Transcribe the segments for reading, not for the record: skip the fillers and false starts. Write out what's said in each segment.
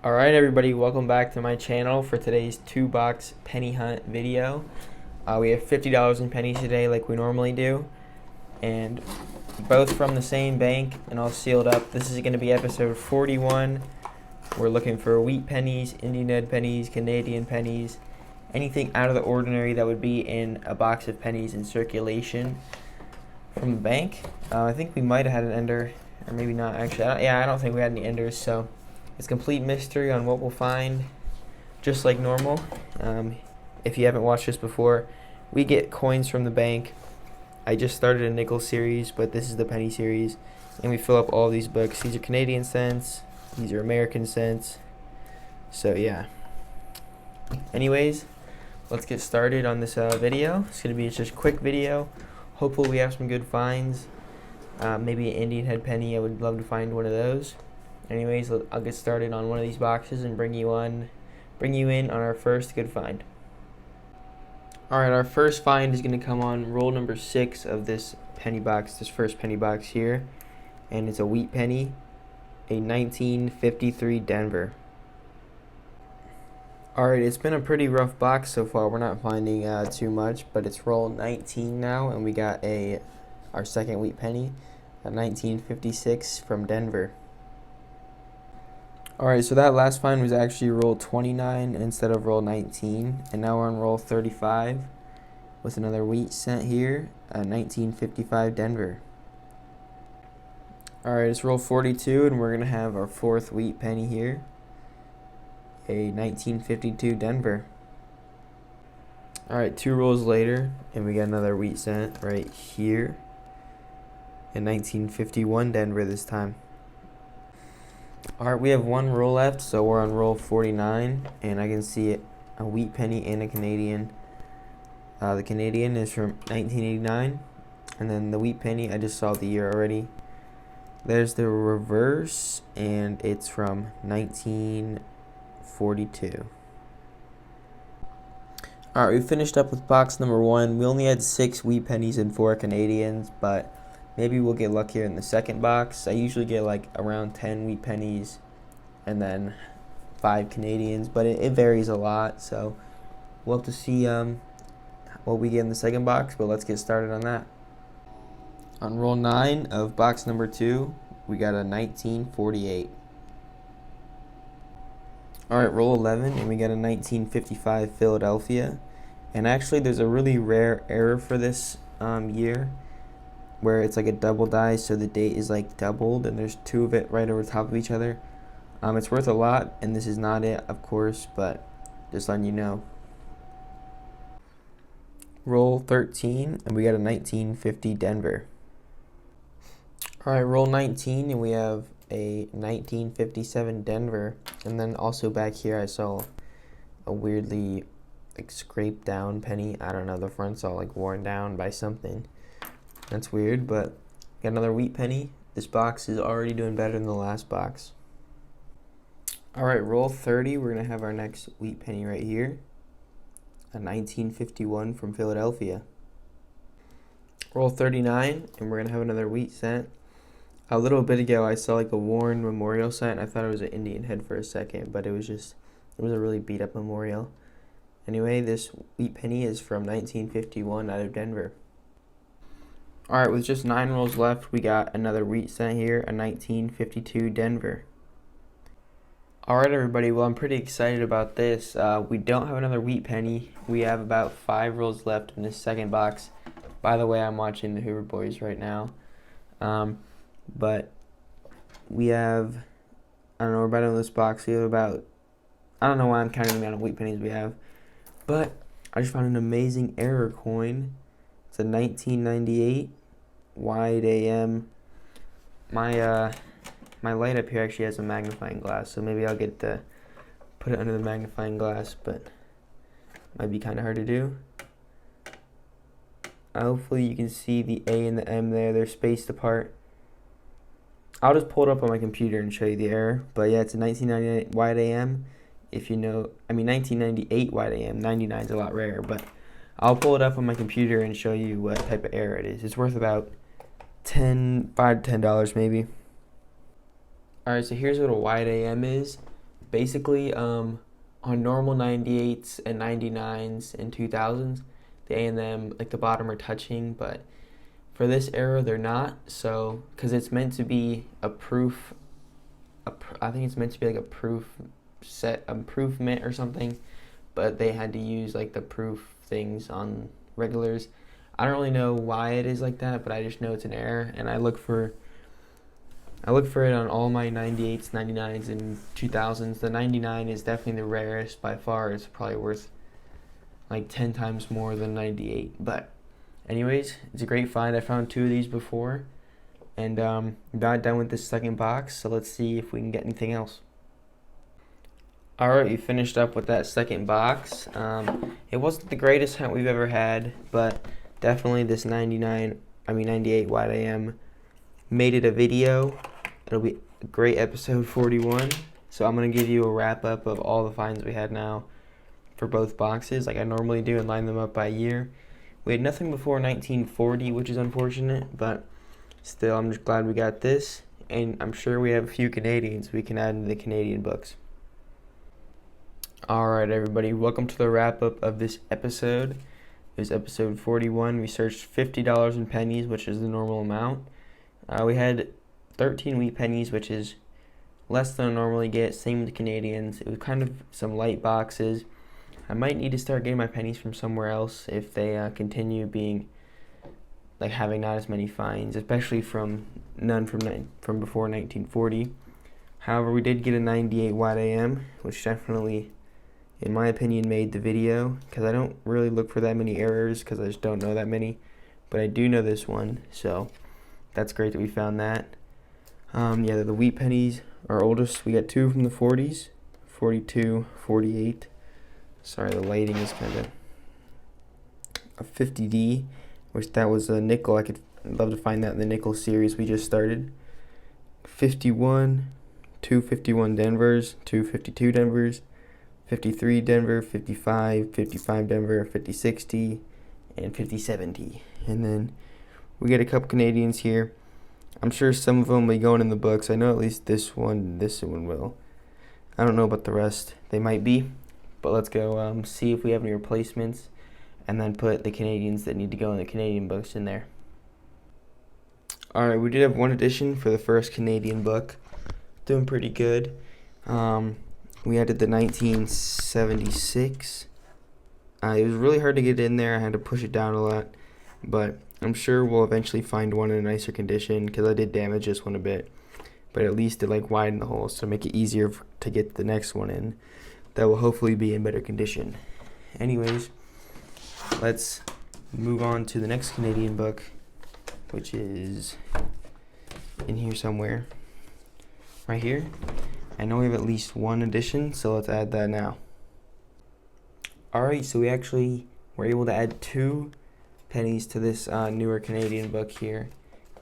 Alright everybody, welcome back to my channel for today's 2-box penny hunt video. We have $50 in pennies today like we normally do, and both from the same bank and all sealed up. This is going to be episode 41. We're looking for wheat pennies, Indian head pennies, Canadian pennies, anything out of the ordinary that would be in a box of pennies in circulation from the bank. I think we might have had an ender, or maybe not actually. I don't think we had any enders, so it's complete mystery on what we'll find, just like normal. If you haven't watched this before, we get coins from the bank. I just started a nickel series, but this is the penny series, and we fill up all these books. These are Canadian cents, these are American cents, so yeah. Anyways, let's get started on this video. It's going to be just a quick video. Hopefully we have some good finds. Maybe an Indian head penny. I would love to find one of those. Anyways, I'll get started on one of these boxes and bring you in on our first good find. Alright, our first find is going to come on roll number 6 of this penny box, this first penny box here. And it's a wheat penny, a 1953 Denver. Alright, it's been a pretty rough box so far. We're not finding too much, but it's roll 19 now, and we got our second wheat penny, a 1956 from Denver. Alright, so that last find was actually roll 29 instead of roll 19, and now we're on roll 35 with another wheat cent here, a 1955 Denver. Alright, it's roll 42, and we're going to have our fourth wheat penny here, a 1952 Denver. Alright, 2 rolls later, and we got another wheat cent right here, a 1951 Denver this time. Alright, we have 1 roll left, so we're on roll 49, and I can see a wheat penny and a Canadian. The Canadian is from 1989, and then the wheat penny, I just saw the year already. There's the reverse, and it's from 1942. Alright, we finished up with box number 1. We only had 6 wheat pennies and 4 Canadians, but maybe we'll get luckier in the second box. I usually get like around 10 wheat pennies and then 5 Canadians, but it varies a lot, so we'll have to see what we get in the second box, but let's get started on that. On roll 9 of box number 2, we got a 1948. Alright, roll 11, and we got a 1955 Philadelphia. And actually there's a really rare error for this year, where it's like a double die, so the date is like doubled, and there's 2 of it right over top of each other. It's worth a lot, and this is not it, of course, but just letting you know. Roll 13, and we got a 1950 Denver. Alright, roll 19, and we have a 1957 Denver, and then also back here I saw a weirdly like scraped down penny. I don't know, the front's all like worn down by something. That's weird, but got another wheat penny. This box is already doing better than the last box. Alright, roll 30. We're going to have our next wheat penny right here. A 1951 from Philadelphia. Roll 39, and we're going to have another wheat cent. A little bit ago, I saw like a worn memorial cent. I thought it was an Indian head for a second, but it was a really beat up memorial. Anyway, this wheat penny is from 1951 out of Denver. Alright, with just 9 rolls left, we got another wheat cent here, a 1952 Denver. Alright everybody, well I'm pretty excited about this. We don't have another wheat penny. We have about 5 rolls left in this second box. By the way, I'm watching the Hoover Boys right now. But we have, I don't know, we're about in this box. We have about, I don't know why I'm counting the amount of wheat pennies we have. But I just found an amazing error coin. It's a 1998 wide AM. My light up here actually has a magnifying glass, so maybe I'll get to put it under the magnifying glass, but might be kind of hard to do. Hopefully you can see the A and the M there. They're spaced apart. I'll just pull it up on my computer and show you the error. But yeah, it's a 1998 wide AM. If you know, 1998 wide AM. 99 is a lot rarer, but I'll pull it up on my computer and show you what type of error it is. It's worth about $5 to $10 maybe. Alright, so here's what a wide AM is. Basically, on normal 98s and 99s and 2000s, the A and M, like the bottom are touching, but for this era they're not. So, because it's meant to be a proof, I think it's meant to be like a proof set improvement or something, but they had to use like the proof things on regulars. I don't really know why it is like that, but I just know it's an error, and I look for it on all my 98s, 99s, and 2000s. The 99 is definitely the rarest by far. It's probably worth like 10 times more than 98. But anyways, it's a great find. I found 2 of these before, and not done with this second box, so let's see if we can get anything else. Alright, we finished up with that second box. It wasn't the greatest hunt we've ever had, but definitely this 98 Wide AM made it a video. It'll be a great episode 41. So I'm going to give you a wrap up of all the finds we had now for both boxes, like I normally do, and line them up by year. We had nothing before 1940, which is unfortunate, but still, I'm just glad we got this. And I'm sure we have a few Canadians we can add into the Canadian books. Alright, everybody, welcome to the wrap up of this episode. It was episode 41. We searched $50 in pennies, which is the normal amount. We had 13 wheat pennies, which is less than I normally get. Same with the Canadians. It was kind of some light boxes. I might need to start getting my pennies from somewhere else if they continue being like having not as many finds, especially from before 1940. However, we did get a 98 Wide AM, which definitely, in my opinion, made the video, because I don't really look for that many errors because I just don't know that many, but I do know this one, so that's great that we found that. Yeah, the wheat pennies, our oldest, we got 2 from the 40s, 42, 48. Sorry, the lighting is kind of a 50D, which that was a nickel. I'd love to find that in the nickel series we just started. 51, 251 Denvers, 252 Denvers, 53 Denver, 55, 55 Denver, 5060, and 5070. And then we get a couple Canadians here. I'm sure some of them will be going in the books. I know at least this one will. I don't know about the rest. They might be. But let's go see if we have any replacements, and then put the Canadians that need to go in the Canadian books in there. Alright, we did have one edition for the first Canadian book. Doing pretty good. We added the 1976. It was really hard to get in there. I had to push it down a lot. But I'm sure we'll eventually find one in a nicer condition, because I did damage this one a bit. But at least it widened the hole, so make it easier to get the next one in. That will hopefully be in better condition. Anyways, let's move on to the next Canadian book, which is in here somewhere. Right here. I know we have at least one edition, so let's add that now. Alright, so we actually were able to add 2 pennies to this newer Canadian book here.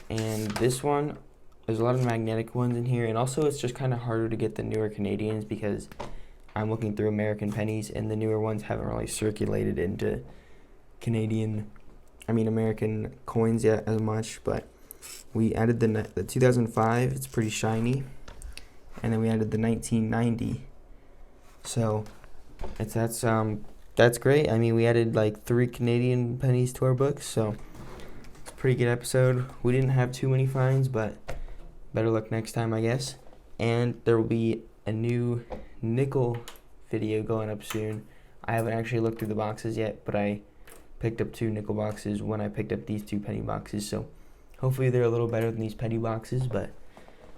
And this one, there's a lot of magnetic ones in here, and also it's just kind of harder to get the newer Canadians because I'm looking through American pennies, and the newer ones haven't really circulated into American coins yet as much. But we added the 2005. It's pretty shiny, and then we added the 1990. So that's great. I mean, we added 3 Canadian pennies to our books, so it's a pretty good episode. We didn't have too many finds, but better luck next time, I guess. And there will be a new nickel video going up soon. I haven't actually looked through the boxes yet, but I picked up 2 nickel boxes when I picked up these 2 penny boxes, so hopefully they're a little better than these penny boxes. But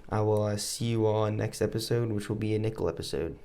I will see you all in next episode, which will be a nickel episode.